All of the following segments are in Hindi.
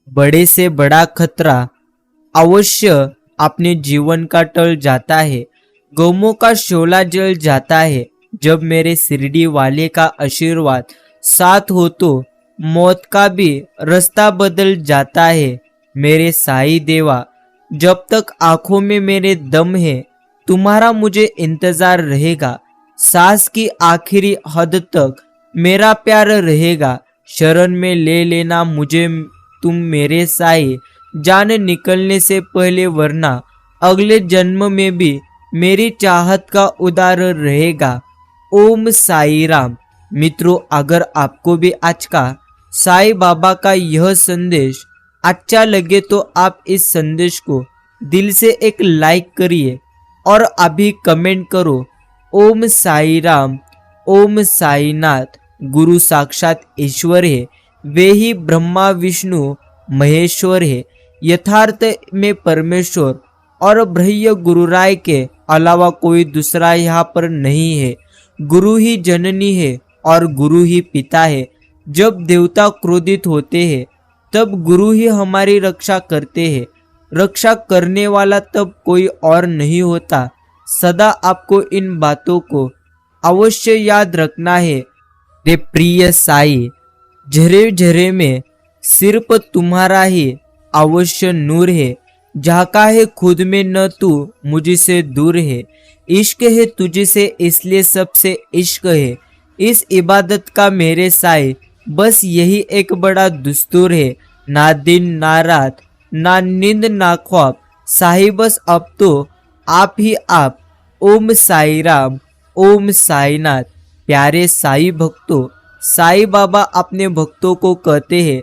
बड़े से बड़ा खतरा अवश्य अपने जीवन का टल जाता है, गमों का शोला जल जाता है। जब मेरे शिरडी वाले का आशीर्वाद साथ हो तो मौत का भी रास्ता बदल जाता है। मेरे साईं देवा, जब तक आंखों में मेरे दम है तुम्हारा मुझे इंतजार रहेगा। सांस की आखिरी हद तक मेरा प्यार रहेगा। शरण में ले लेना मुझे तुम मेरे साईं, जान निकलने से पहले, वरना अगले जन्म में भी मेरी चाहत का उदार रहेगा। ओम साई राम। मित्रों, अगर आपको भी आज का साईं बाबा का यह संदेश अच्छा लगे तो आप इस संदेश को दिल से एक लाइक करिए और अभी कमेंट करो, ओम साई राम, ओम साईनाथ। गुरु साक्षात ईश्वर है, वे ही ब्रह्मा विष्णु महेश्वर है। यथार्थ में परमेश्वर और ब्रह्म गुरुराय के अलावा कोई दूसरा यहाँ पर नहीं है। गुरु ही जननी है और गुरु ही पिता है। जब देवता क्रोधित होते हैं तब गुरु ही हमारी रक्षा करते हैं। रक्षा करने वाला तब कोई और नहीं होता। सदा आपको इन बातों को अवश्य याद रखना है। रे प्रिय साई, झरे झरे में सिर्फ तुम्हारा ही अवश्य नूर है। झाका है खुद में न तू मुझसे दूर है। इश्क है तुझसे इसलिए सबसे इश्क है। इस इबादत का मेरे साई बस यही एक बड़ा दस्तूर है। ना दिन ना रात, ना नींद ना ख्वाब, साई बस अब तो आप ही आप। ओम साई राम, ओम साईनाथ। प्यारे साई भक्तों, साई बाबा अपने भक्तों को कहते हैं,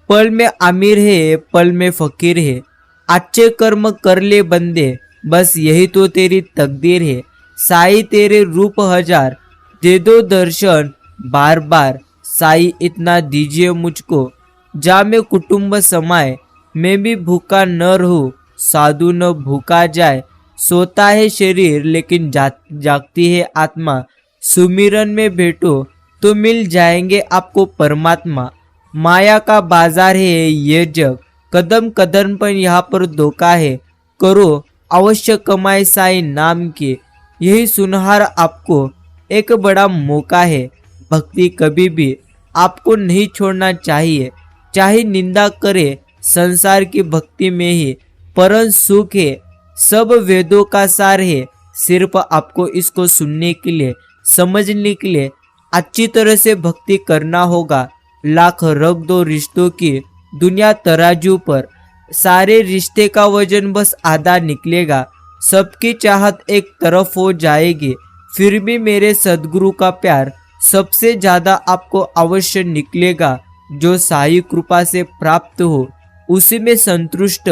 पल में अमीर है पल में फकीर है। अच्छे कर्म कर ले बंदे, बस यही तो तेरी तकदीर है। साई तेरे रूप हजार, दे दो दर्शन बार बार। साई इतना दीजिए मुझको, जा मैं कुटुंब समाए। मैं भी भूखा न रहूं, साधु न भूखा जाए। सोता है शरीर लेकिन जागती है आत्मा। सुमिरन में बैठो तो मिल जाएंगे आपको परमात्मा। माया का बाजार है ये जग, कदम कदम पर यहाँ पर धोखा है। करो अवश्य कमाए साई नाम के, यही सुनहर आपको एक बड़ा मौका है। भक्ति कभी भी आपको नहीं छोड़ना चाहिए। चाहे निंदा करे, संसार की भक्ति में ही परम सुख है। सब वेदों का सार है। सिर्फ आपको इसको सुनने के लिए, समझने के लिए अच्छी तरह से भक्ति करना होगा। लाख रख दो रिश्तों की दुनिया तराजू पर, सारे रिश्ते का वजन बस आधा निकलेगा। सबकी चाहत एक तरफ हो जाएगी, फिर भी मेरे सदगुरु का प्यार सबसे ज्यादा आपको अवश्य निकलेगा। जो साई कृपा से प्राप्त हो उसी में संतुष्ट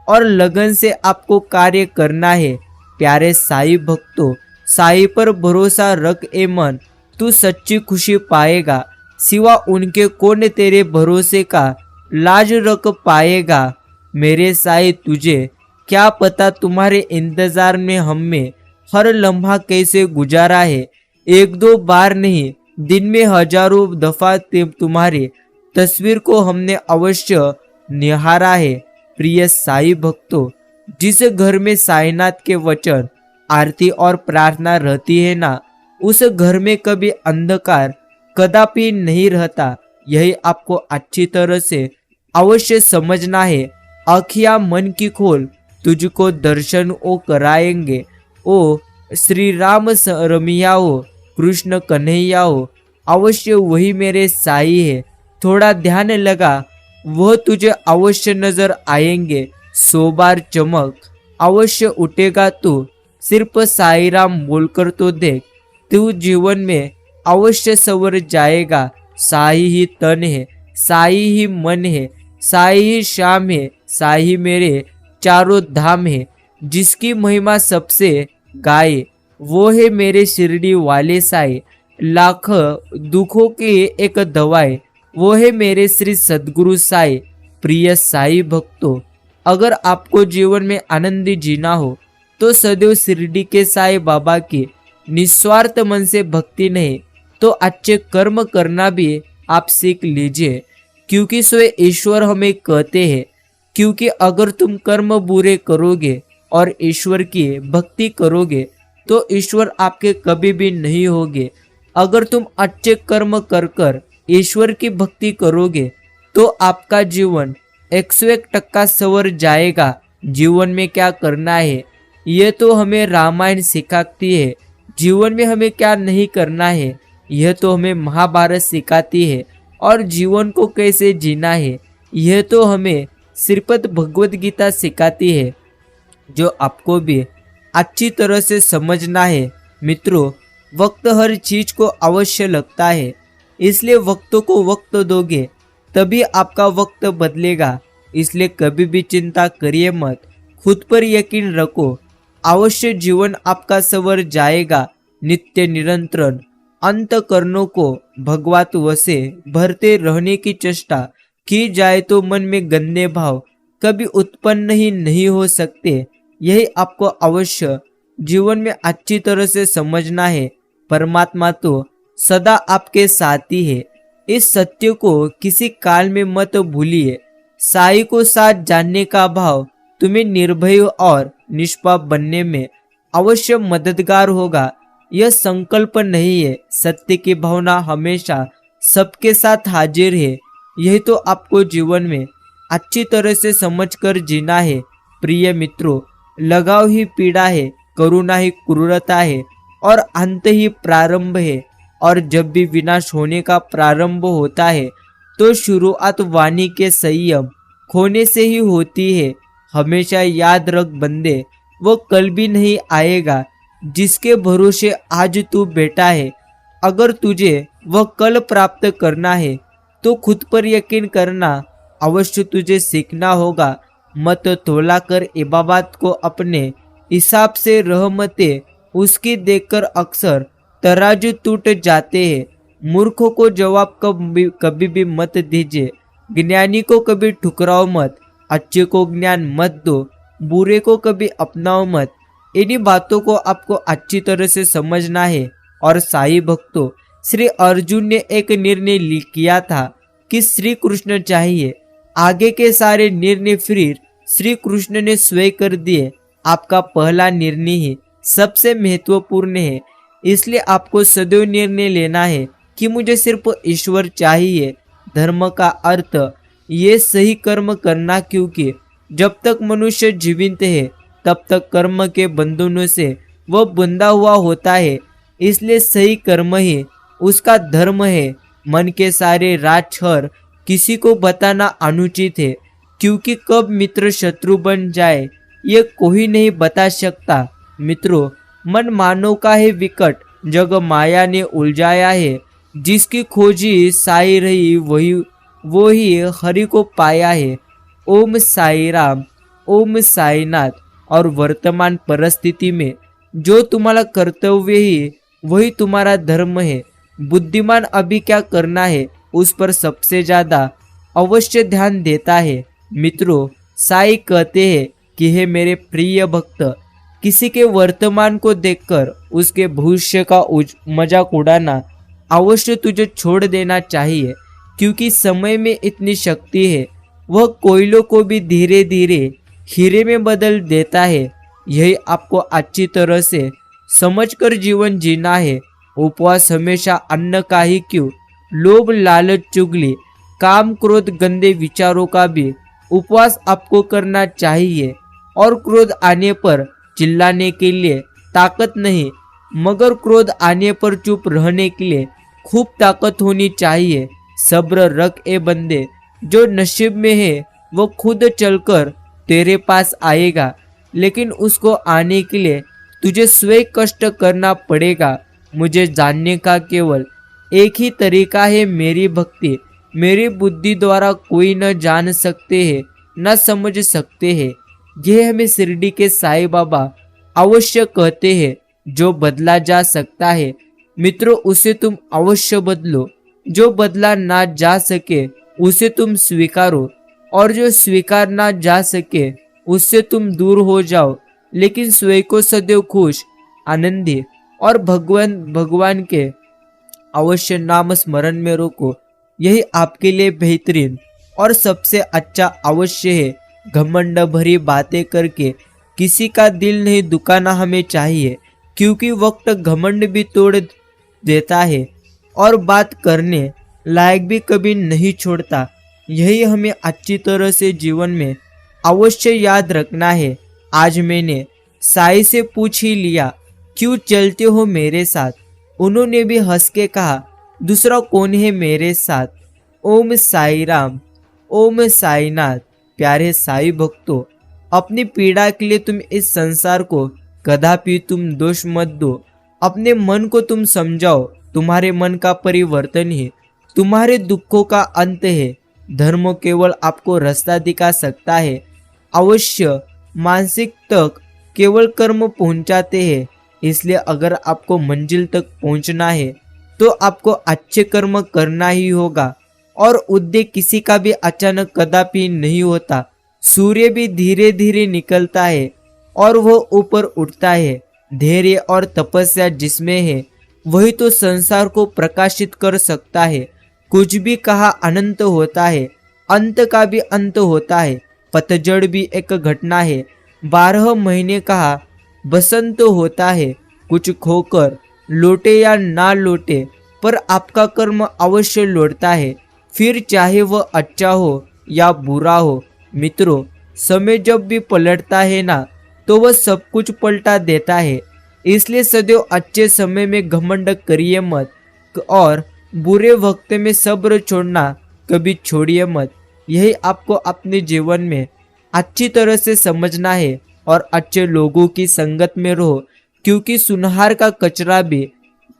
और लगन से आपको कार्य करना है। प्यारे साई भक्तों, साई पर भरोसा रख ए मन, तू सच्ची खुशी पाएगा। सिवा उनके कौन तेरे भरोसे का लाज रख पाएगा। मेरे साई तुझे क्या पता तुम्हारे इंतजार में हमें हर लम्हा कैसे गुजारा है। एक दो बार नहीं, दिन में हजारों दफा तुम्हारी तस्वीर को हमने अवश्य निहारा है। प्रिय साई भक्तों, जिस घर में साईनाथ के वचन, आरती और प्रार्थना रहती है ना, उस घर में कभी अंधकार कदापि नहीं रहता। यही आपको अच्छी तरह से अवश्य समझना है। आँखियाँ मन की खोल, तुझको दर्शन ओ कराएंगे। ओ श्री राम रमिया हो, कृष्ण कन्हैया हो, अवश्य वही मेरे साई है। थोड़ा ध्यान लगा, वह तुझे अवश्य नजर आएंगे। 100 बार चमक अवश्य उठेगा तू, सिर्फ साई राम बोलकर तो देख, तू जीवन में अवश्य सवर जाएगा। साई ही तन है, साई ही मन है, साई ही श्याम है, साई ही मेरे चारों धाम है। जिसकी महिमा सबसे गाए वो है मेरे शिरडी वाले साई। लाख दुखों की एक दवाई वो है मेरे श्री सद्गुरु साई। प्रिय साई भक्तों, अगर आपको जीवन में आनंदी जीना हो तो सदैव शिरडी के साई बाबा की निस्वार्थ मन से भक्ति नहीं तो अच्छे कर्म करना भी आप सीख लीजिए। क्योंकि स्वयं ईश्वर हमें कहते हैं, क्योंकि अगर तुम कर्म बुरे करोगे और ईश्वर की भक्ति करोगे तो ईश्वर आपके कभी भी नहीं होगे। अगर तुम अच्छे कर्म कर कर ईश्वर की भक्ति करोगे तो आपका जीवन 101% सवर जाएगा। जीवन में क्या करना है यह तो हमें रामायण सिखाती है, जीवन में हमें क्या नहीं करना है यह तो हमें महाभारत सिखाती है, और जीवन को कैसे जीना है यह तो हमें श्रीमद् भगवद गीता सिखाती है, जो आपको भी अच्छी तरह से समझना है। मित्रों, वक्त हर चीज को अवश्य लगता है, इसलिए वक्त को वक्त दोगे तभी आपका वक्त बदलेगा। इसलिए कभी भी चिंता करिए मत, खुद पर यकीन रखो, अवश्य जीवन आपका सवर जाएगा। नित्य निरंतर अंतःकरणों को भगवत वसे भरते रहने की चेष्टा की जाए तो मन में गंदे भाव कभी उत्पन्न ही नहीं हो सकते। यही आपको अवश्य जीवन में अच्छी तरह से समझना है। परमात्मा तो सदा आपके साथ ही है, इस सत्य को किसी काल में मत भूलिए। साई को साथ जानने का भाव तुम्हें निर्भय और निष्पाप बनने में अवश्य मददगार होगा। यह संकल्प नहीं है, सत्य की भावना हमेशा सबके साथ हाजिर है। यही तो आपको जीवन में अच्छी तरह से समझकर जीना है। प्रिय मित्रों, लगाव ही पीड़ा है, करुणा ही क्रूरता है और अंत ही प्रारंभ है। और जब भी विनाश होने का प्रारंभ होता है तो शुरुआत वाणी के संयम खोने से ही होती है। हमेशा याद रख बंदे, वो कल भी नहीं आएगा जिसके भरोसे आज तू बैठा है। अगर तुझे वह कल प्राप्त करना है तो खुद पर यकीन करना अवश्य तुझे सीखना होगा। मत तोला कर इबादत को अपने हिसाब से रहमते उसकी देखकर अक्सर तराजू टूट जाते हैं। मूर्खों को जवाब कभी भी मत दीजिए, ज्ञानी को कभी ठुकराओ मत, अच्छे को ज्ञान मत दो, बुरे को कभी अपनाओ मत। इन्हीं बातों को आपको अच्छी तरह से समझना है। और साई भक्तों, श्री अर्जुन ने एक निर्णय किया था कि श्री कृष्ण चाहिए, आगे के सारे निर्णय फिर श्री कृष्ण ने स्वयं कर दिए। आपका पहला निर्णय ही सबसे महत्वपूर्ण है, इसलिए आपको सदैव निर्णय लेना है कि मुझे सिर्फ ईश्वर चाहिए। धर्म का अर्थ ये सही कर्म करना, क्योंकि जब तक मनुष्य जीवित है तब तक कर्म के बंधनों से वह बंधा हुआ होता है। इसलिए सही कर्म ही उसका धर्म है। मन के सारे राज छर किसी को बताना अनुचित है, क्योंकि कब मित्र शत्रु बन जाए ये कोई नहीं बता सकता। मित्रों, मन मानव का है विकट, जग माया ने उलझाया है। जिसकी खोजी साई रही वही हरि को पाया है। ओम साई राम, ओम साईनाथ। और वर्तमान परिस्थिति में जो तुम्हारा कर्तव्य ही वही तुम्हारा धर्म है। बुद्धिमान अभी क्या करना है उस पर सबसे ज्यादा अवश्य ध्यान देता है। मित्रों, साई कहते हैं कि हे मेरे प्रिय भक्त, किसी के वर्तमान को देखकर उसके भविष्य का मजाक उड़ाना अवश्य तुझे छोड़ देना चाहिए, क्योंकि समय में इतनी शक्ति है, वह कोयलों को भी धीरे धीरे हीरे में बदल देता है। यही आपको अच्छी तरह से समझकर जीवन जीना है। उपवास हमेशा अन्न का ही क्यों, लोभ लालच चुगली काम क्रोध गंदे विचारों का भी उपवास आपको करना चाहिए। और क्रोध आने पर चिल्लाने के लिए ताकत नहीं, मगर क्रोध आने पर चुप रहने के लिए खूब ताकत होनी चाहिए। सब्र रख ए बंदे, जो नसीब में है वो खुद चलकर तेरे पास आएगा, लेकिन उसको आने के लिए तुझे स्वयं कष्ट करना पड़ेगा। मुझे जानने का केवल एक ही तरीका है, मेरी भक्ति। मेरी बुद्धि द्वारा कोई न जान सकते हैं न समझ सकते हैं। यह हमें शिरडी के साईं बाबा अवश्य कहते हैं। जो बदला जा सकता है मित्रों, उसे तुम अवश्य बदलो। जो बदला ना जा सके उसे तुम स्वीकारो, और जो स्वीकार ना जा सके उससे तुम दूर हो जाओ। लेकिन स्वयं को सदैव खुश, आनंदी और भगवान के अवश्य नाम स्मरण में रखो। यही आपके लिए बेहतरीन और सबसे अच्छा अवश्य है। घमंड भरी बातें करके किसी का दिल नहीं दुखाना हमें चाहिए, क्योंकि वक्त घमंड भी तोड़ देता है और बात करने लायक भी कभी नहीं छोड़ता। यही हमें अच्छी तरह से जीवन में अवश्य याद रखना है। आज मैंने साई से पूछ ही लिया, क्यों चलते हो मेरे साथ? उन्होंने भी हंस के कहा, दूसरा कौन है मेरे साथ? ओम साई राम, ओम साईनाथ। प्यारे साई भक्तों, अपनी पीड़ा के लिए तुम इस संसार को कदापि तुम दोष मत दो। अपने मन को तुम समझाओ, तुम्हारे मन का परिवर्तन ही तुम्हारे दुखों का अंत है। धर्म केवल आपको रास्ता दिखा सकता है, अवश्य मानसिक तक केवल कर्म पहुंचाते हैं। इसलिए अगर आपको मंजिल तक पहुंचना है तो आपको अच्छे कर्म करना ही होगा। और उद्देश्य किसी का भी अचानक कदापि नहीं होता। सूर्य भी धीरे धीरे निकलता है और वह ऊपर उठता है। धैर्य और तपस्या जिसमें है वही तो संसार को प्रकाशित कर सकता है। कुछ भी कहा अनंत होता है, अंत का भी अंत होता है। पतझड़ भी एक घटना है, 12 महीने कहा बसंत होता है। कुछ खोकर लौटे या ना लौटे, पर आपका कर्म अवश्य लौटता है, फिर चाहे वह अच्छा हो या बुरा हो। मित्रों, समय जब भी पलटता है ना, तो वह सब कुछ पलटा देता है। इसलिए सदैव अच्छे समय में घमंड करिए मत और बुरे वक्त में सब्र छोड़ना कभी छोड़िए मत। यही आपको अपने जीवन में अच्छी तरह से समझना है और अच्छे लोगों की संगत में रहो, क्योंकि सुनहर का कचरा भी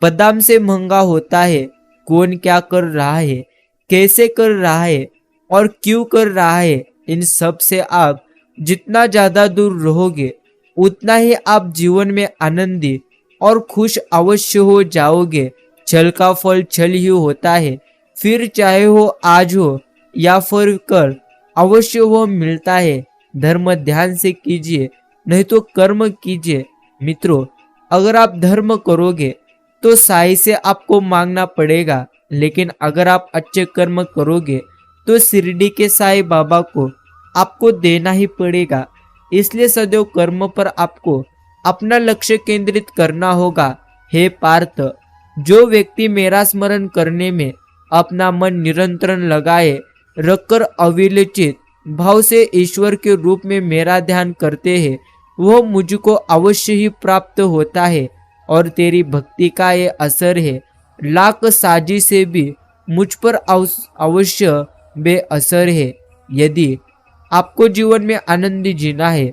बादाम से महंगा होता है। कौन क्या कर रहा है, कैसे कर रहा है और क्यों कर रहा है, इन सब से आप जितना ज्यादा दूर रहोगे उतना ही आप जीवन में आनंदी और खुश अवश्य हो जाओगे। छल का फल छल ही होता है, फिर चाहे वो आज हो या फिर कल, अवश्य वो मिलता है। धर्म ध्यान से कीजिए, नहीं तो कर्म कीजिए। मित्रों, अगर आप धर्म करोगे तो साई से आपको मांगना पड़ेगा, लेकिन अगर आप अच्छे कर्म करोगे तो शिरडी के साई बाबा को आपको देना ही पड़ेगा। इसलिए सदैव कर्म पर आपको अपना लक्ष्य केंद्रित करना होगा। हे पार्थ, जो व्यक्ति मेरा स्मरण करने में अपना मन निरंतर लगाए रखकर अविचलित भाव से ईश्वर के रूप में मेरा ध्यान करते हैं, वह मुझको अवश्य ही प्राप्त होता है। और तेरी भक्ति का ये असर है, लाख साजी से भी मुझ पर अवश्य बेअसर है। यदि आपको जीवन में आनंद जीना है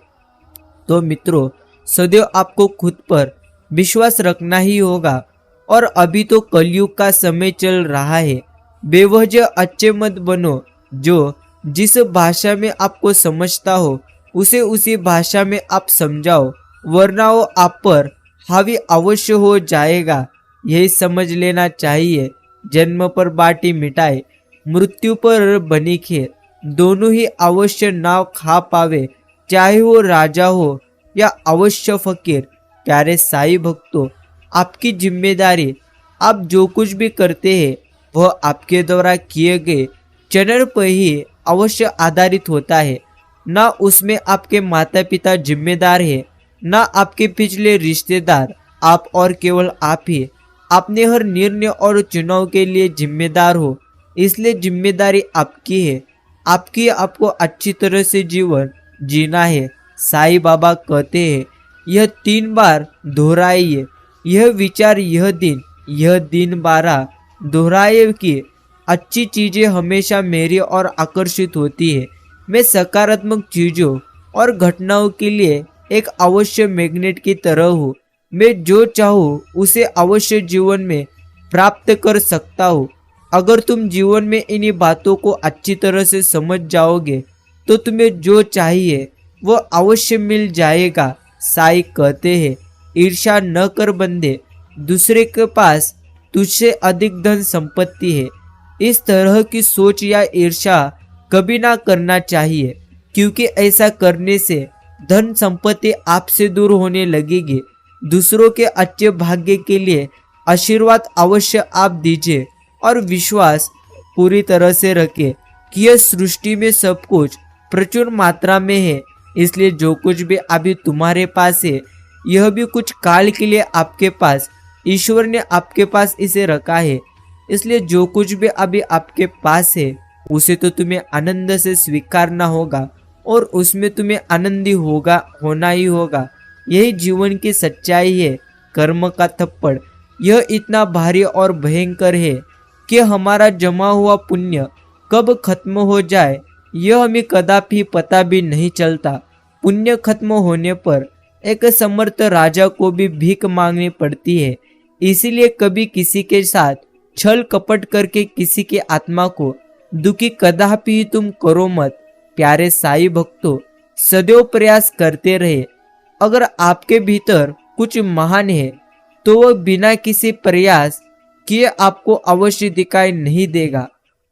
तो मित्रों, सदैव आपको खुद पर विश्वास रखना ही होगा। और अभी तो कलयुग का समय चल रहा है। बेवजह अच्छे मत बनो। जो जिस भाषा में आपको समझता हो उसे उसी भाषा में आप समझाओ, वरना वो आप पर हावी अवश्य हो जाएगा। यही समझ लेना चाहिए। जन्म पर बाटी मिठाई, मृत्यु पर बनी खीर, दोनों ही अवश्य नाव खा पावे, चाहे वो राजा हो या अवश्य फकीर। प्यारे साई भक्तों, आपकी जिम्मेदारी, आप जो कुछ भी करते हैं वह आपके द्वारा किए गए चरण पर ही अवश्य आधारित होता है। ना उसमें आपके माता पिता जिम्मेदार है, ना आपके पिछले रिश्तेदार। आप और केवल आप ही अपने हर निर्णय और चुनाव के लिए जिम्मेदार हो। इसलिए जिम्मेदारी आपकी है। आपको अच्छी तरह से जीवन जीना है। साई बाबा कहते हैं, यह 3 बार दोहराइए, यह विचार यह दिन 12 दोहराए कि अच्छी चीजें हमेशा मेरी ओर आकर्षित होती है। मैं सकारात्मक चीजों और घटनाओं के लिए एक अवश्य मैग्नेट की तरह हूँ। मैं जो चाहूँ उसे अवश्य जीवन में प्राप्त कर सकता हूँ। अगर तुम जीवन में इन्हीं बातों को अच्छी तरह से समझ जाओगे तो तुम्हें जो चाहिए वो अवश्य मिल जाएगा। साई कहते हैं, ईर्ष्या न कर बंदे, दूसरे के पास तुझसे अधिक धन संपत्ति है। इस तरह की सोच या ईर्ष्या कभी ना करना चाहिए, क्योंकि ऐसा करने से धन संपत्ति आपसे दूर होने लगेगी। दूसरों के अच्छे भाग्य के लिए आशीर्वाद अवश्य आप दीजिए और विश्वास पूरी तरह से रखें कि यह सृष्टि में सब कुछ प्रचुर मात्रा में है, इसलिए जो कुछ भी अभी तुम्हारे पास है यह भी कुछ काल के लिए आपके पास, ईश्वर ने आपके पास इसे रखा है। इसलिए जो कुछ भी अभी आपके पास है उसे तो तुम्हें आनंद से स्वीकारना होगा और उसमें तुम्हें आनंदी होना ही होगा। यही जीवन की सच्चाई है। कर्म का थप्पड़ यह इतना भारी और भयंकर है कि हमारा जमा हुआ पुण्य कब खत्म हो जाए यह हमें कदापि पता भी नहीं चलता। पुण्य खत्म होने पर एक समर्थ राजा को भी भीख मांगनी पड़ती है। इसीलिए कभी किसी के साथ छल कपट करके किसी की आत्मा को दुखी कदापि तुम करो मत। प्यारे साईं भक्तों, सदैव प्रयास करते रहे। अगर आपके भीतर कुछ महान है तो वह बिना किसी प्रयास किए आपको अवश्य दिखाई नहीं देगा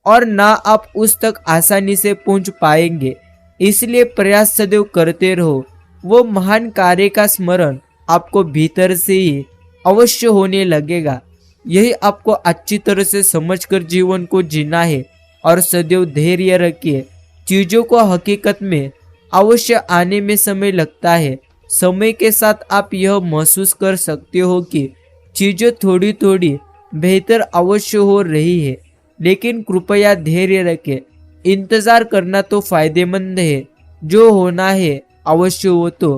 और ना आप उस तक आसानी से पहुंच पाएंगे। इसलिए प्रयास सदैव करते रहो। वो महान कार्य का स्मरण आपको भीतर से ही अवश्य होने लगेगा। यही आपको अच्छी तरह से समझकर जीवन को जीना है और सदैव धैर्य रखिए। चीजों को हकीकत में अवश्य आने में समय लगता है। समय के साथ आप यह महसूस कर सकते हो कि चीजें थोड़ी थोड़ी बेहतर अवश्य हो रही है, लेकिन कृपया धैर्य रखें। इंतजार करना तो फायदेमंद है। जो होना है अवश्य वो तो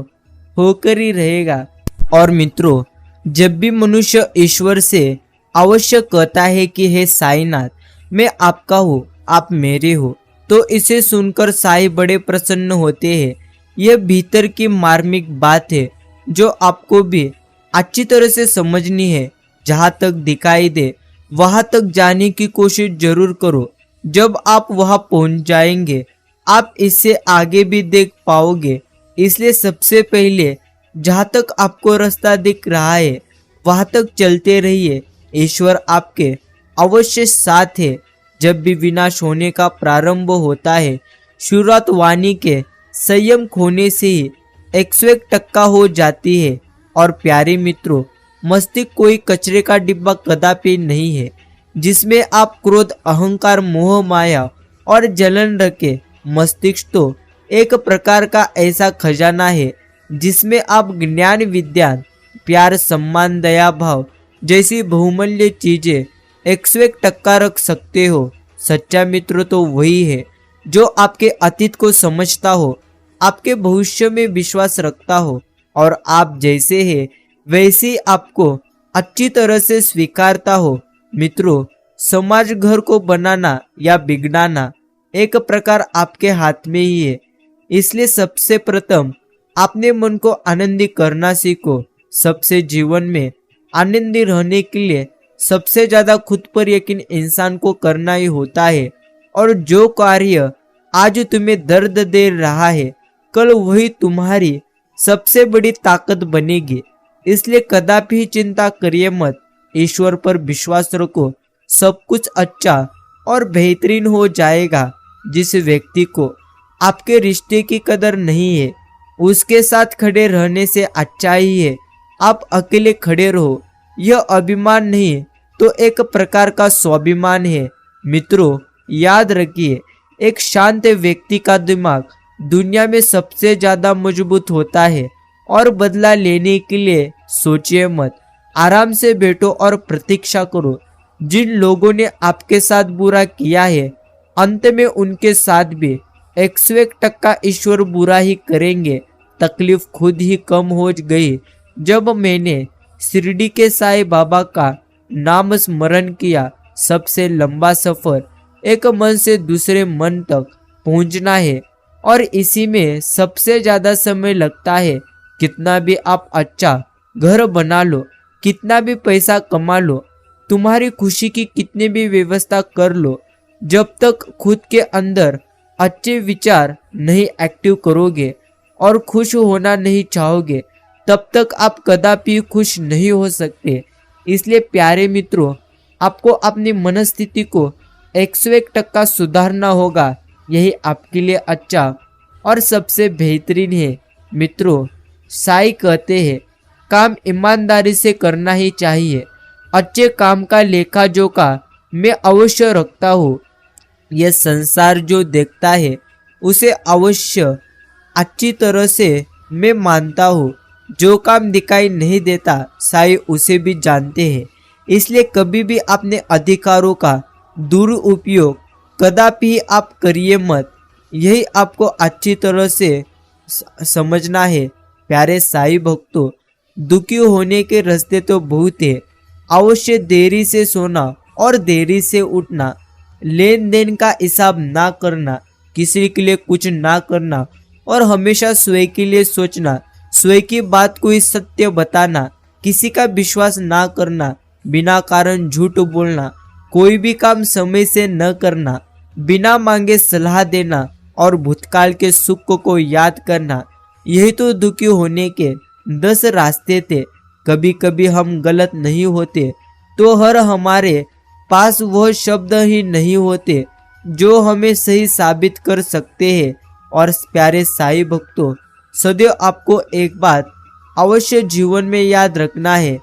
होकर ही रहेगा। और मित्रों, जब भी मनुष्य ईश्वर से अवश्य कहता है कि हे साईनाथ, मैं आपका हूँ, आप मेरे हो, तो इसे सुनकर साईं बड़े प्रसन्न होते हैं। यह भीतर की मार्मिक बात है जो आपको भी अच्छी तरह से समझनी है। जहाँ तक दिखाई दे वहां तक जाने की कोशिश जरूर करो। जब आप वहां पहुंच जाएंगे आप इससे आगे भी देख पाओगे। इसलिए सबसे पहले जहाँ तक आपको रास्ता दिख रहा है वहां तक चलते रहिए। ईश्वर आपके अवश्य साथ है। जब भी विनाश होने का प्रारंभ होता है, शुरुआत वाणी के संयम खोने से ही 101% हो जाती है। और प्यारे मित्रों, मस्तिष्क कोई कचरे का डिब्बा कदापि नहीं है जिसमें आप क्रोध, अहंकार, मोह, माया और जलन रखे। मस्तिष्क तो एक प्रकार का ऐसा खजाना है जिसमें आप ज्ञान, विज्ञान, प्यार, सम्मान, दया भाव जैसी बहुमूल्य चीजें 101% रख सकते हो। सच्चा मित्र तो वही है जो आपके अतीत को समझता हो, आपके भविष्य में विश्वास रखता हो और आप जैसे हैं वैसे ही आपको अच्छी तरह से स्वीकारता हो। मित्रों, समाज घर को बनाना या बिगड़ाना एक प्रकार आपके हाथ में ही है। इसलिए सबसे प्रथम अपने मन को आनंदी करना सीखो। सबसे जीवन में आनंदी रहने के लिए सबसे ज्यादा खुद पर यकीन इंसान को करना ही होता है। और जो कार्य आज तुम्हें दर्द दे रहा है कल वही तुम्हारी सबसे बड़ी ताकत बनेगी। इसलिए कदापि चिंता करिए मत, ईश्वर पर विश्वास रखो। सब कुछ अच्छा और बेहतरीन हो जाएगा। जिस व्यक्ति को आपके रिश्ते की कदर नहीं है उसके साथ खड़े रहने से अच्छा ही है आप अकेले खड़े रहो। यह अभिमान नहीं तो एक प्रकार का स्वाभिमान है। मित्रों, याद रखिए, एक शांत व्यक्ति का दिमाग दुनिया में सबसे ज्यादा मजबूत होता है। और बदला लेने के लिए सोचिए मत, आराम से बैठो और प्रतीक्षा करो। जिन लोगों ने आपके साथ बुरा किया है अंत में उनके साथ भी 101% ईश्वर बुरा ही करेंगे। तकलीफ खुद ही कम हो गई जब मैंने शिरडी के साईं बाबा का नाम स्मरण किया। सबसे लंबा सफर एक मन से दूसरे मन तक पहुंचना है और इसी में सबसे ज्यादा समय लगता है। कितना भी आप अच्छा घर बना लो, कितना भी पैसा कमा लो, तुम्हारी खुशी की कितनी भी व्यवस्था कर लो, जब तक खुद के अंदर अच्छे विचार नहीं एक्टिव करोगे और खुश होना नहीं चाहोगे तब तक आप कदापि खुश नहीं हो सकते। इसलिए प्यारे मित्रों, आपको अपनी मनस्थिति को 101% सुधारना होगा। यही आपके लिए अच्छा और सबसे बेहतरीन है। मित्रों, साईं कहते हैं काम ईमानदारी से करना ही चाहिए। अच्छे काम का लेखा जोखा मैं अवश्य रखता हूँ। यह संसार जो देखता है उसे अवश्य अच्छी तरह से मैं मानता हूँ। जो काम दिखाई नहीं देता साईं उसे भी जानते हैं। इसलिए कभी भी अपने अधिकारों का दुरुपयोग कदापि आप करिए मत। यही आपको अच्छी तरह से समझना है। प्यारे साईं भक्तों, दुखी होने के रास्ते तो बहुत है। अवश्य देरी से सोना और देरी से उठना, लेन देन का हिसाब ना करना, किसी के लिए कुछ ना करना और हमेशा स्वयं के लिए सोचना, स्वयं की बात को ही सत्य बताना, किसी का विश्वास ना करना, बिना कारण झूठ बोलना, कोई भी काम समय से न करना, बिना मांगे सलाह देना और भूतकाल के सुख को याद करना, यही तो दुखी होने के 10 रास्ते थे। कभी कभी हम गलत नहीं होते तो हर हमारे पास वह शब्द ही नहीं होते जो हमें सही साबित कर सकते हैं। और प्यारे साईं भक्तों, सदैव आपको एक बात अवश्य जीवन में याद रखना है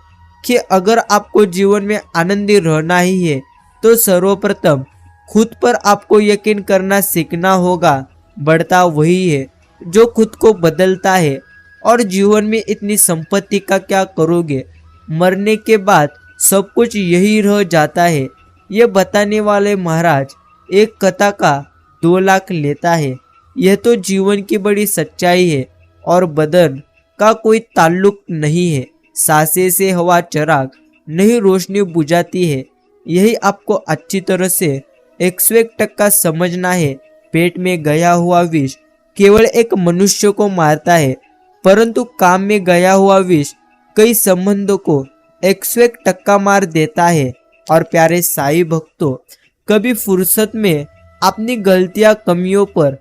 कि अगर आपको जीवन में आनंदी रहना ही है तो सर्वप्रथम खुद पर आपको यकीन करना सीखना होगा। बढ़ता वही है जो खुद को बदलता है। और जीवन में इतनी संपत्ति का क्या करोगे, मरने के बाद सब कुछ यही रह जाता है। ये बताने वाले महाराज एक कथा का 2 लाख लेता है। यह तो जीवन की बड़ी सच्चाई है। और बदन का कोई ताल्लुक नहीं है। सांसें से हवा चराग नहीं रोशनी बुझाती है। यही आपको अच्छी तरह से 101% समझना है। पेट में गया हुआ विष केवल एक मनुष्य को मारता है, परंतु काम में गया हुआ विष कई संबंधों को 101% मार देता है। और प्यारे साईं भक्तों, कभी फुर्सत में अपनी गलतियां कमियों पर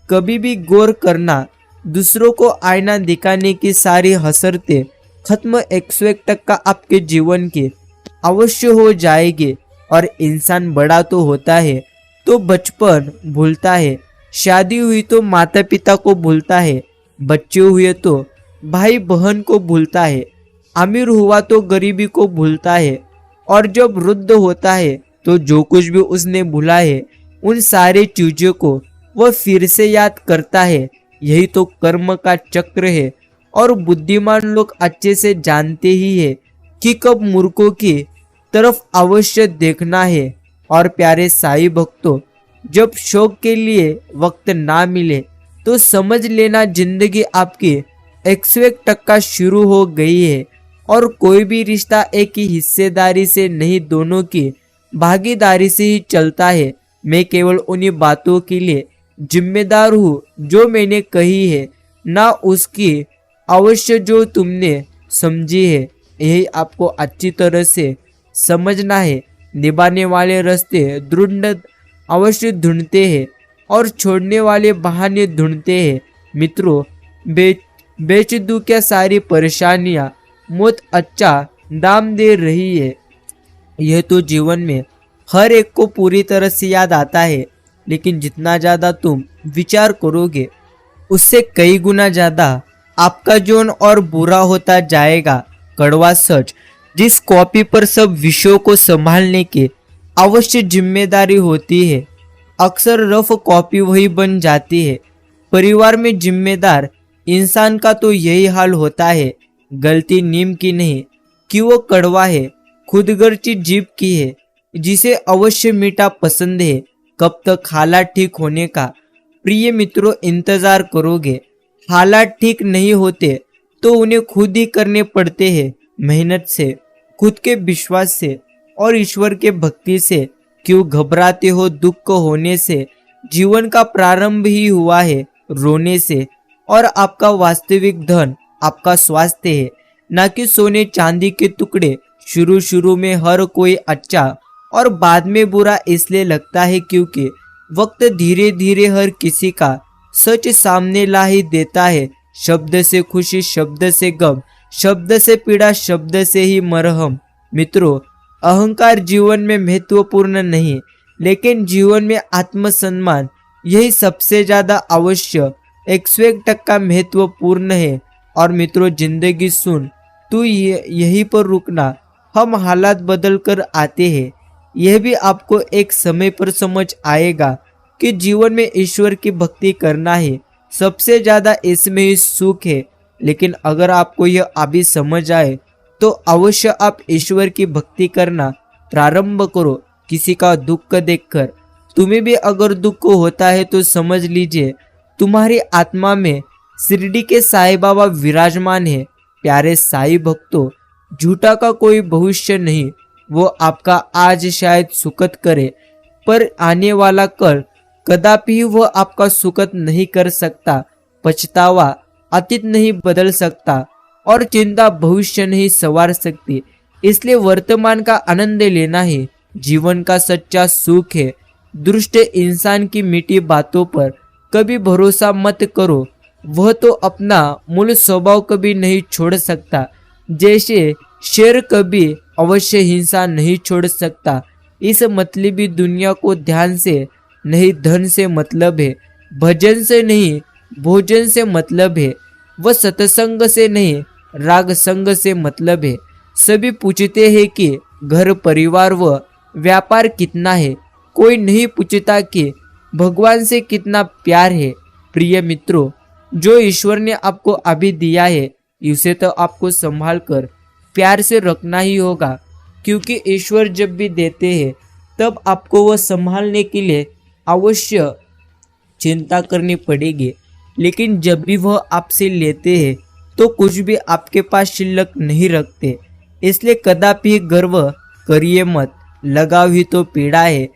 कभी भी गौर करना। दूसरों को आईना दिखाने की सारी हसरतें खत्म 101% आपके जीवन के अवश्य हो जाएगी। और इंसान बड़ा तो होता है तो बचपन भूलता है, शादी हुई तो माता पिता को भूलता है, बच्चे हुए तो भाई बहन को भूलता है, अमीर हुआ तो गरीबी को भूलता है, और जब वृद्ध होता है तो जो कुछ भी उसने भूला है उन सारे चीजों को वह फिर से याद करता है। यही तो कर्म का चक्र है। और बुद्धिमान लोग अच्छे से जानते ही है कि कब मूर्खों की तरफ अवश्य देखना है। और प्यारे साईं भक्तों, जब शौक के लिए वक्त ना मिले तो समझ लेना जिंदगी आपकी 101% शुरू हो गई है। और कोई भी रिश्ता एक ही हिस्सेदारी से नहीं, दोनों की भागीदारी से ही चलता है। मैं केवल उन्हीं बातों के लिए जिम्मेदार हूँ जो मैंने कही है, ना उसकी अवश्य जो तुमने समझी है। यही आपको अच्छी तरह से समझना है। निभाने वाले रास्ते दृढ़ अवश्य ढूंढते हैं और छोड़ने वाले बहाने ढूंढते हैं। मित्रों, बेच दूं क्या सारी परेशानियां, मौत अच्छा दाम दे रही है। यह तो जीवन में हर एक को पूरी तरह से याद आता है, लेकिन जितना ज्यादा तुम विचार करोगे उससे कई गुना ज्यादा आपका जीवन और बुरा होता जाएगा। कड़वा सच, जिस कॉपी पर सब विषयों को संभालने की अवश्य जिम्मेदारी होती है, अक्सर रफ कॉपी वही बन जाती है। परिवार में जिम्मेदार इंसान का तो यही हाल होता है। गलती नीम की नहीं कि वो कड़वा है, खुदगर्जी जीभ की है जिसे अवश्य मीठा पसंद है। कब तक हालात ठीक होने का प्रिय मित्रों इंतजार करोगे? हालात ठीक नहीं होते तो उन्हें खुद ही करने पड़ते हैं, मेहनत से, खुद के विश्वास से और ईश्वर के भक्ति से। क्यों घबराते हो? दुख होने से जीवन का प्रारंभ ही हुआ है, रोने से। और आपका वास्तविक धन आपका स्वास्थ्य है, ना कि सोने चांदी के टुकड़े। शुरू में हर कोई अच्छा और बाद में बुरा इसलिए लगता है क्योंकि वक्त धीरे धीरे हर किसी का सच सामने ला ही देता है। शब्द से खुशी, शब्द से गम, शब्द से पीड़ा, शब्द से ही मरहम। मित्रों, अहंकार जीवन में महत्वपूर्ण नहीं, लेकिन जीवन में आत्मसम्मान यही सबसे ज्यादा आवश्यक 101% महत्वपूर्ण है। और मित्रों, जिंदगी सुन, तू यहीं पर रुकना, हम हालात बदल कर आते हैं। यह भी आपको एक समय पर समझ आएगा कि जीवन में ईश्वर की भक्ति करना ही सबसे ज्यादा इसमें ही सुख है। लेकिन अगर आपको यह अभी समझ आए तो अवश्य आप ईश्वर की भक्ति करना प्रारंभ करो। किसी का दुख देखकर तुम्हें भी अगर दुख होता है तो समझ लीजिए तुम्हारी आत्मा में शिरडी के साईं बाबा विराजमान है। प्यारे साईं भक्तों, झूठा का कोई भविष्य नहीं। वो आपका आज शायद सुखद करे, पर आने वाला कल कदापि वह आपका सुखद नहीं कर सकता। पछतावा अतीत नहीं बदल सकता और चिंता भविष्य नहीं संवार सकती। इसलिए वर्तमान का आनंद लेना ही जीवन का सच्चा सुख है। दुष्ट इंसान की मीठी बातों पर कभी भरोसा मत करो, वह तो अपना मूल स्वभाव कभी नहीं छोड़ सकता। जैसे शेर कभी अवश्य हिंसा नहीं छोड़ सकता। इस मतलबी दुनिया को ध्यान से नहीं धन से मतलब है, भजन से नहीं भोजन से मतलब है, वह सत्संग से नहीं राग संग से मतलब है। सभी पूछते हैं कि घर परिवार व व्यापार कितना है, कोई नहीं पूछता कि भगवान से कितना प्यार है। प्रिय मित्रों, जो ईश्वर ने आपको अभी दिया है उसे तो आपको संभाल कर प्यार से रखना ही होगा, क्योंकि ईश्वर जब भी देते हैं तब आपको वह संभालने के लिए अवश्य चिंता करनी पड़ेगी। लेकिन जब भी वह आपसे लेते हैं तो कुछ भी आपके पास शिल्लक नहीं रखते। इसलिए कदापि गर्व करिए मत। लगाव ही तो पीड़ा है,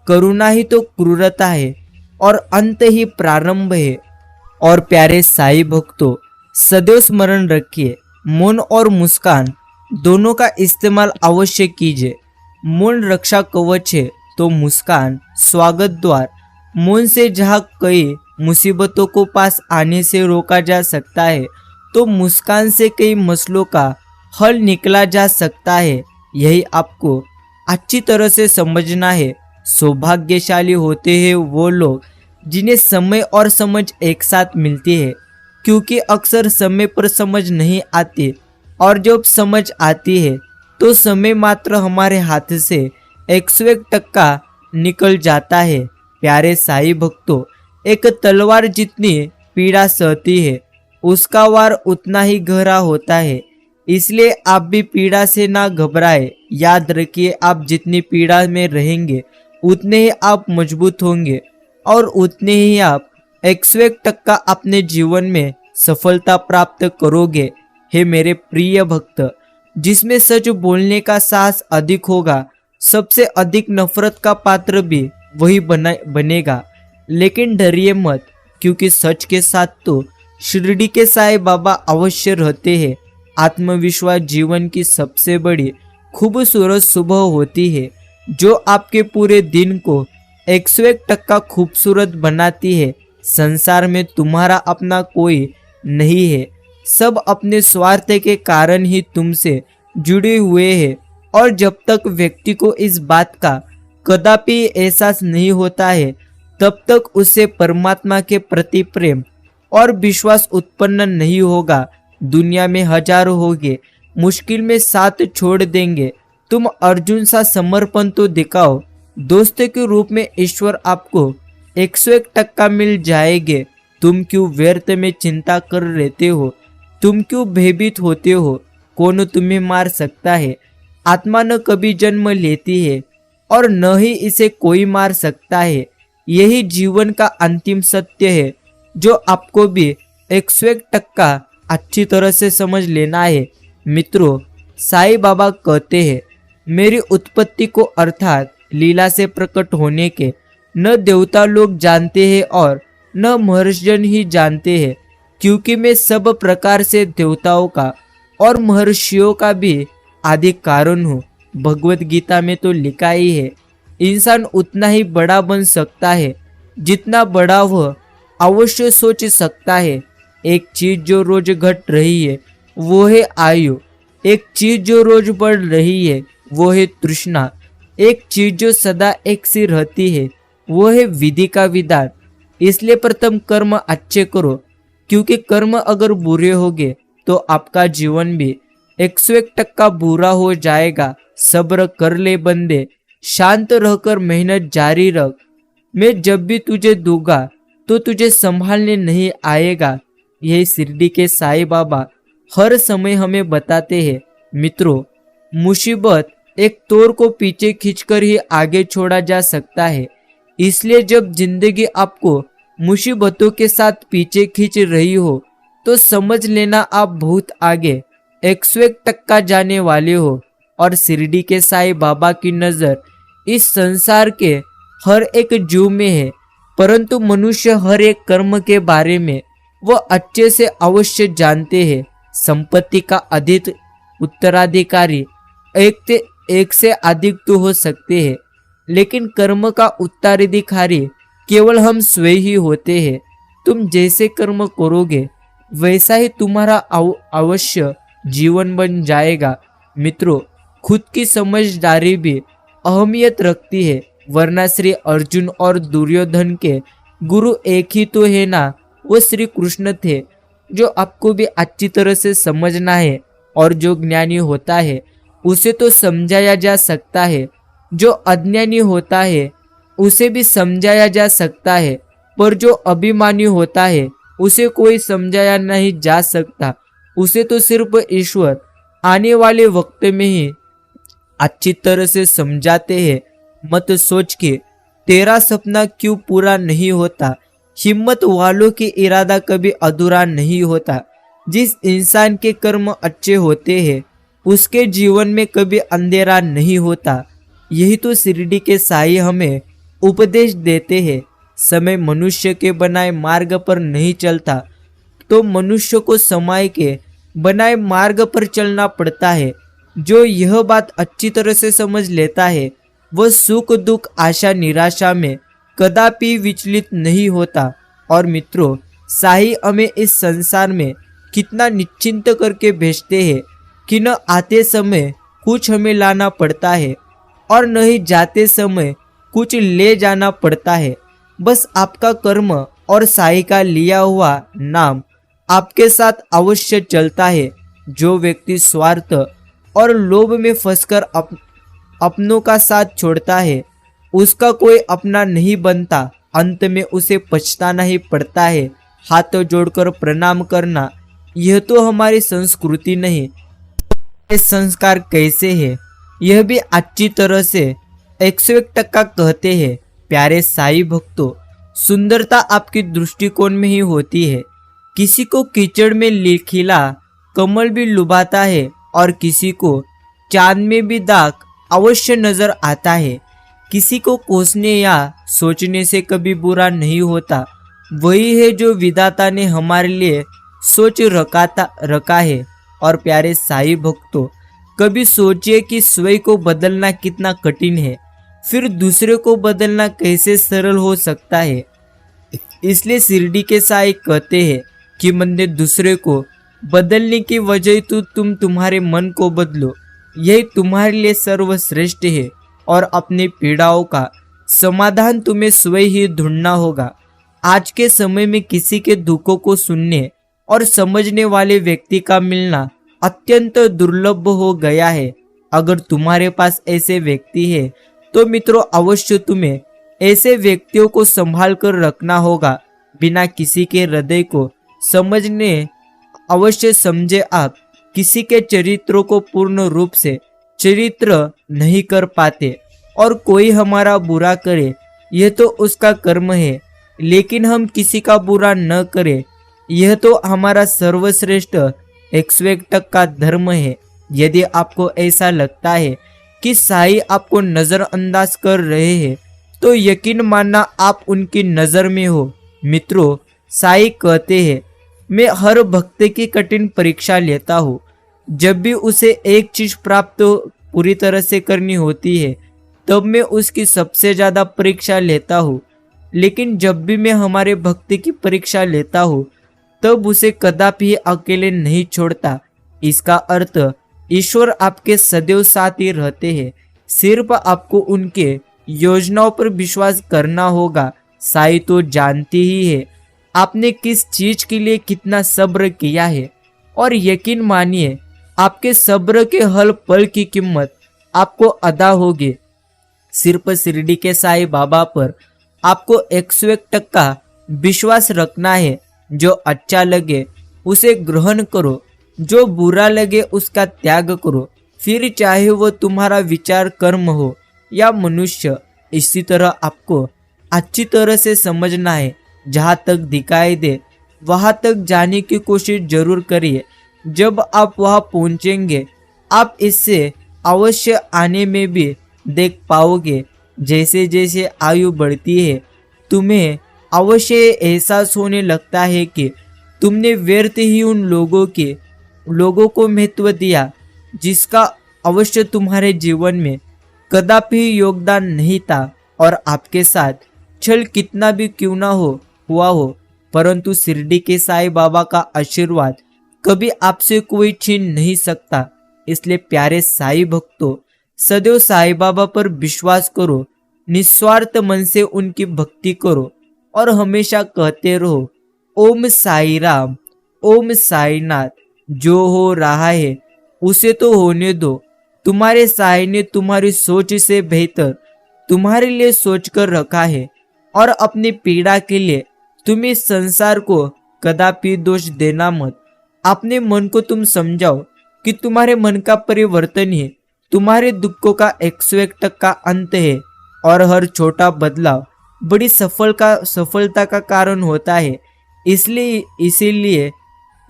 करुणा ही तो क्रूरता है और अंत ही प्रारंभ है। और प्यारे साईं भक्तों, सदैव स्मरण रखिए, मौन और मुस्कान दोनों का इस्तेमाल अवश्य कीजिए। मौन रक्षा कवच है तो मुस्कान स्वागत द्वार। मौन से जहाँ कई मुसीबतों को पास आने से रोका जा सकता है तो मुस्कान से कई मसलों का हल निकला जा सकता है। यही आपको अच्छी तरह से समझना है। सौभाग्यशाली होते हैं वो लोग जिन्हें समय और समझ एक साथ मिलती है, क्योंकि अक्सर समय पर समझ नहीं आती और जब समझ आती है तो समय मात्र हमारे हाथ से 101% निकल जाता है। प्यारे साईं भक्तों, एक तलवार जितनी पीड़ा सहती है उसका वार उतना ही गहरा होता है। इसलिए आप भी पीड़ा से ना घबराए। याद रखिए, आप जितनी पीड़ा में रहेंगे उतने ही आप मजबूत होंगे और उतने ही आप 101% अपने जीवन में सफलता प्राप्त करोगे। हे मेरे प्रिय भक्त, जिसमें सच बोलने का साहस अधिक होगा, सबसे अधिक नफरत का पात्र भी वही बनेगा। लेकिन डरिए मत, क्योंकि सच के साथ तो शिरडी के साईं बाबा अवश्य रहते हैं। आत्मविश्वास जीवन की सबसे बड़ी खूबसूरत सुबह होती है, जो आपके पूरे दिन को 101% खूबसूरत बनाती है। संसार में तुम्हारा अपना कोई नहीं है, सब अपने स्वार्थ के कारण ही तुमसे जुड़े हुए हैं। और जब तक व्यक्ति को इस बात का कदापि एहसास नहीं होता है तब तक उसे परमात्मा के प्रति प्रेम और विश्वास उत्पन्न नहीं होगा। दुनिया में हजारों होंगे, मुश्किल में साथ छोड़ देंगे। तुम अर्जुन सा समर्पण तो दिखाओ। दोस्त के रूप में ईश्वर आपको 101% मिल जाएंगे। तुम क्यों व्यर्थ में चिंता कर रहते हो? तुम क्यों भयभीत होते हो? कौन तुम्हें मार सकता है? आत्मा न कभी जन्म लेती है और न ही इसे कोई मार सकता है। यही जीवन का अंतिम सत्य है, जो आपको भी 101% अच्छी तरह से समझ लेना है। मित्रों, साईं बाबा कहते हैं, मेरी उत्पत्ति को अर्थात लीला से प्रकट होने के न देवता लोग जानते हैं और न महर्षिजन ही जानते हैं, क्योंकि मैं सब प्रकार से देवताओं का और महर्षियों का भी आदि कारण हूँ। भगवत गीता में तो लिखा ही है, इंसान उतना ही बड़ा बन सकता है जितना बड़ा वह अवश्य सोच सकता है। एक चीज जो रोज घट रही है वो है आयु। एक चीज जो रोज बढ़ रही है वो है तृष्णा। एक चीज जो सदा एक सी रहती है वो है विधि का विधान। इसलिए प्रथम कर्म अच्छे करो, क्योंकि कर्म अगर बुरे होंगे तो आपका जीवन भी 101% बुरा हो जाएगा। सब्र कर ले बंदे, शांत रहकर मेहनत जारी रख। मैं जब भी तुझे दूंगा तो तुझे संभालने नहीं आएगा। यही शिरडी के साईं बाबा हर समय हमें बताते हैं। मित्रों, मुसीबत एक तोर को पीछे खींचकर ही आगे छोड़ा जा सकता है। इसलिए जब जिंदगी आपको मुसीबतों के साथ पीछे खींच रही हो तो समझ लेना आप बहुत आगे 101% जाने वाले हो। और शिरडी के साईं बाबा की नज़र इस संसार के हर एक जीव में है, परंतु मनुष्य हर एक कर्म के बारे में वो अच्छे से अवश्य जानते हैं। संपत्ति का अधिक उत्तराधिकारी एक से अधिक तो हो सकते हैं, लेकिन कर्म का उत्तराधिकारी केवल हम स्वयं ही होते हैं। तुम जैसे कर्म करोगे वैसा ही तुम्हारा अवश्य जीवन बन जाएगा। मित्रों, खुद की समझदारी भी अहमियत रखती है, वरना श्री अर्जुन और दुर्योधन के गुरु एक ही तो है ना, वो श्री कृष्ण थे। जो आपको भी अच्छी तरह से समझना है, और जो ज्ञानी होता है उसे तो समझाया जा सकता है, जो अज्ञानी होता है उसे भी समझाया जा सकता है, पर जो अभिमानी होता है उसे कोई समझाया नहीं जा सकता। उसे तो सिर्फ ईश्वर आने वाले वक्त में ही अच्छी तरह से समझाते हैं। मत सोच के तेरा सपना क्यों पूरा नहीं होता। हिम्मत वालों की इरादा कभी अधूरा नहीं होता। जिस इंसान के कर्म अच्छे होते हैं उसके जीवन में कभी अंधेरा नहीं होता। यही तो शिरडी के साईं हमें उपदेश देते हैं। समय मनुष्य के बनाए मार्ग पर नहीं चलता, तो मनुष्य को समय के बनाए मार्ग पर चलना पड़ता है। जो यह बात अच्छी तरह से समझ लेता है वह सुख दुख आशा निराशा में कदापि विचलित नहीं होता। और मित्रों, साईं हमें इस संसार में कितना निश्चिंत करके भेजते हैं कि न आते समय कुछ हमें लाना पड़ता है और न ही जाते समय कुछ ले जाना पड़ता है। बस आपका कर्म और साईं का लिया हुआ नाम आपके साथ अवश्य चलता है। जो व्यक्ति स्वार्थ और लोभ में फंसकर अपनों का साथ छोड़ता है उसका कोई अपना नहीं बनता। अंत में उसे पछताना ही पड़ता है। हाथ जोड़कर प्रणाम करना यह तो हमारी संस्कृति नहीं। ये संस्कार कैसे है यह भी अच्छी तरह से 101% कहते हैं। प्यारे साईं भक्तों, सुंदरता आपकी दृष्टिकोण में ही होती है। किसी को कीचड़ में खिला कमल भी लुभाता है और किसी को चांद में भी दाग अवश्य नजर आता है। किसी को कोसने या सोचने से कभी बुरा नहीं होता। वही है जो विधाता ने हमारे लिए सोच रखा है। और प्यारे साईं भक्तों, कभी सोचिए कि स्वयं को बदलना कितना कठिन है, फिर दूसरे को बदलना कैसे सरल हो सकता है। इसलिए शिरडी के साईं कहते हैं कि मंदिर दूसरे को बदलने की वजह तो तुम तुम्हारे मन को बदलो, यही तुम्हारे लिए सर्वश्रेष्ठ है। और अपनी पीड़ाओं का समाधान तुम्हें स्वयं ही ढूंढना होगा। आज के समय में किसी के दुखों को सुनने और समझने वाले व्यक्ति का मिलना अत्यंत दुर्लभ हो गया है। अगर तुम्हारे पास ऐसे व्यक्ति है तो मित्रों, अवश्य तुम्हें ऐसे व्यक्तियों को संभाल कर रखना होगा। बिना किसी के हृदय को समझने अवश्य समझे आप किसी के चरित्रों को पूर्ण रूप से चरित्र नहीं कर पाते। और कोई हमारा बुरा करे यह तो उसका कर्म है, लेकिन हम किसी का बुरा न करें यह तो हमारा सर्वश्रेष्ठ 101% धर्म है। यदि आपको ऐसा लगता है कि साईं आपको नजरअंदाज कर रहे हैं तो यकीन मानना आप उनकी नजर में हो। मित्रों, साईं कहते हैं, मैं हर भक्त की कठिन परीक्षा लेता हूँ। जब भी उसे एक चीज प्राप्त पूरी तरह से करनी होती है तब मैं उसकी सबसे ज्यादा परीक्षा लेता हूँ, लेकिन जब भी मैं हमारे भक्ति की परीक्षा लेता हूँ तब उसे कदापि अकेले नहीं छोड़ता। इसका अर्थ ईश्वर आपके सदैव साथ ही रहते हैं, सिर्फ आपको उनके योजनाओं पर विश्वास करना होगा। साईं तो जानती ही है आपने किस चीज के लिए कितना सब्र किया है, और यकीन मानिए आपके सब्र के हर पल की कीमत आपको अदा होगी। सिर्फ शिरडी के साईं बाबा पर आपको 101% विश्वास रखना है। जो अच्छा लगे उसे ग्रहण करो, जो बुरा लगे उसका त्याग करो, फिर चाहे वो तुम्हारा विचार, कर्म हो या मनुष्य। इसी तरह आपको अच्छी तरह से समझना है। जहाँ तक दिखाई दे वहाँ तक जाने की कोशिश जरूर करिए। जब आप वहाँ पहुँचेंगे आप इससे अवश्य आने में भी देख पाओगे। जैसे जैसे आयु बढ़ती है तुम्हें अवश्य एहसास होने लगता है कि तुमने व्यर्थ ही उन लोगों को महत्व दिया जिसका अवश्य तुम्हारे जीवन में कदापि योगदान नहीं था। और आपके साथ छल कितना भी क्यों ना हुआ हो, परंतु शिरडी के साईं बाबा का आशीर्वाद कभी आपसे कोई छीन नहीं सकता। इसलिए प्यारे साईं भक्तों, सदैव साईं बाबा पर विश्वास करो, निस्वार्थ मन से उनकी भक्ति करो और हमेशा कहते रहो ओम साई राम, ओम साईनाथ। जो हो रहा है उसे तो होने दो। तुम्हारे साईं ने तुम्हारी सोच से बेहतर तुम्हारे लिए सोच कर रखा है और अपनी पीड़ा के लिए तुम इस संसार को कदापि दोष देना मत। अपने मन को तुम समझाओ कि तुम्हारे मन का परिवर्तन ही तुम्हारे दुखों का 101% अंत है और हर छोटा बदलाव बड़ी सफलता का कारण होता है। इसीलिए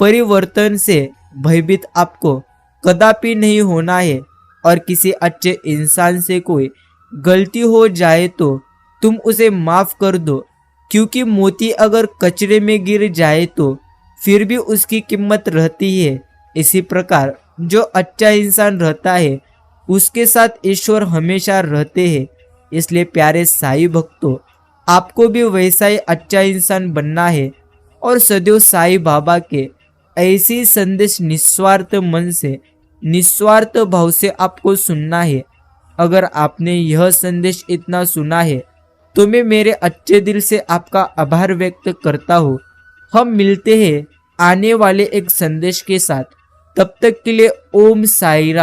परिवर्तन से भयभीत आपको कदापि नहीं होना है। और किसी अच्छे इंसान से कोई गलती हो जाए तो तुम उसे माफ कर दो, क्योंकि मोती अगर कचरे में गिर जाए तो फिर भी उसकी कीमत रहती है। इसी प्रकार जो अच्छा इंसान रहता है उसके साथ ईश्वर हमेशा रहते हैं। इसलिए प्यारे साईं भक्तों, आपको भी वैसा ही अच्छा इंसान बनना है और सदैव साईं बाबा के ऐसी संदेश निस्वार्थ मन से, निस्वार्थ भाव से आपको सुनना है। अगर आपने यह संदेश इतना सुना है तो मैं मेरे अच्छे दिल से आपका आभार व्यक्त करता हूँ। हम मिलते हैं आने वाले एक संदेश के साथ। तब तक के लिए ओम साई राम।